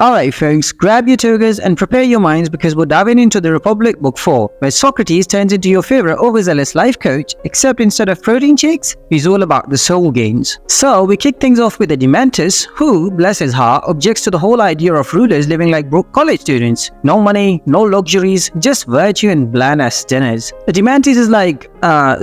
Alright folks, grab your togas and prepare your minds because we're diving into the Republic Book 4, where Socrates turns into your favorite overzealous life coach, except instead of protein shakes, he's all about the soul gains. So we kick things off with the Dementus, who, bless his heart, objects to the whole idea of rulers living like broke college students. No money, no luxuries, just virtue and bland-ass dinners. The Dementus is like,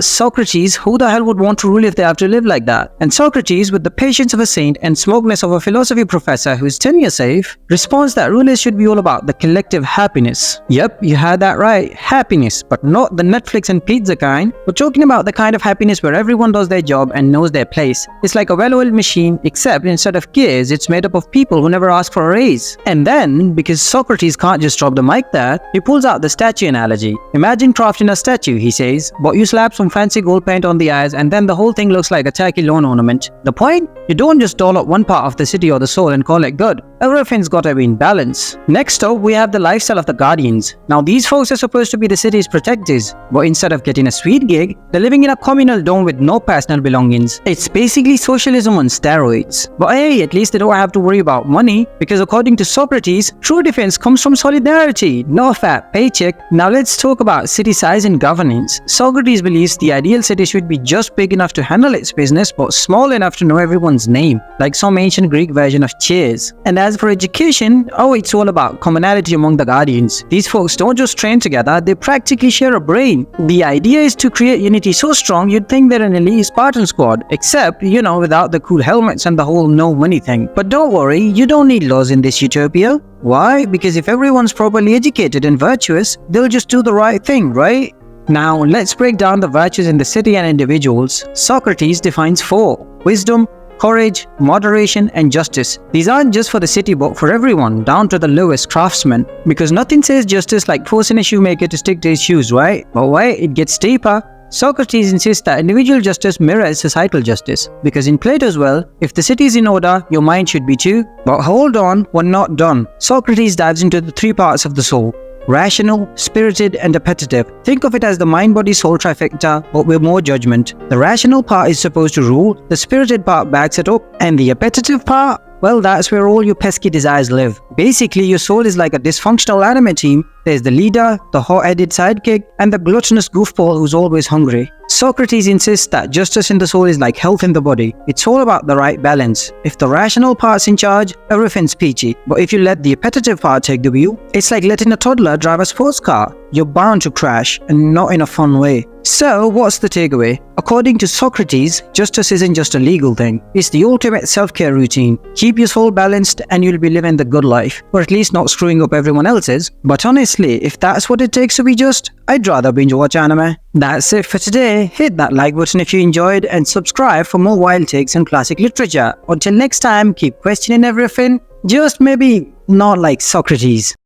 Socrates, who the hell would want to rule if they have to live like that? And Socrates, with the patience of a saint and smugness of a philosophy professor who's tenure safe, responds that rulers should be all about the collective happiness. Yep, you heard that right, happiness, but not the Netflix and pizza kind. We're talking about the kind of happiness where everyone does their job and knows their place. It's like a well-oiled machine, except instead of gears, it's made up of people who never ask for a raise. And then, because Socrates can't just drop the mic there, he pulls out the statue analogy. Imagine crafting a statue, he says, but you slap some fancy gold paint on the eyes and then the whole thing looks like a tacky lawn ornament. The point? You don't just doll up one part of the city or the soul and call it good. Everything's gotta be in balance. Next up, we have the lifestyle of the Guardians. Now these folks are supposed to be the city's protectors, but instead of getting a sweet gig, they're living in a communal dome with no personal belongings. It's basically socialism on steroids. But hey, at least they don't have to worry about money, because according to Socrates, true defense comes from solidarity, not a fat paycheck. Now let's talk about city size and governance. Socrates believes the ideal city should be just big enough to handle its business, but small enough to know everyone's name, like some ancient Greek version of Cheers. And as for education, it's all about commonality among the Guardians. These folks don't just train together, they practically share a brain. The idea is to create unity so strong you'd think they're an elite Spartan squad, except, without the cool helmets and the whole no money thing. But don't worry, you don't need laws in this utopia. Why? Because if everyone's properly educated and virtuous, they'll just do the right thing, right? Now, let's break down the virtues in the city and individuals. Socrates defines 4: wisdom, courage, moderation, and justice. These aren't just for the city but for everyone, down to the lowest craftsman. Because nothing says justice like forcing a shoemaker to stick to his shoes, right? But wait, it gets deeper. Socrates insists that individual justice mirrors societal justice. Because in Plato's well, if the city is in order, your mind should be too. But hold on, we're not done. Socrates dives into the 3 parts of the soul: rational, spirited, and appetitive. Think of it as the mind-body-soul trifecta, but with more judgment. The rational part is supposed to rule, the spirited part backs it up, and the appetitive part? Well, that's where all your pesky desires live. Basically, your soul is like a dysfunctional anime team. There's the leader, the hot-headed sidekick, and the gluttonous goofball who's always hungry. Socrates insists that justice in the soul is like health in the body. It's all about the right balance. If the rational part's in charge, everything's peachy. But if you let the appetitive part take the wheel, it's like letting a toddler drive a sports car. You're bound to crash, and not in a fun way. So, what's the takeaway? According to Socrates, justice isn't just a legal thing. It's the ultimate self-care routine. Keep your soul balanced and you'll be living the good life. Or at least not screwing up everyone else's. But honestly, if that's what it takes to be just, I'd rather binge watch anime. That's it for today. Hit that like button if you enjoyed and subscribe for more wild takes on classic literature. Until next time, keep questioning everything. Just maybe not like Socrates.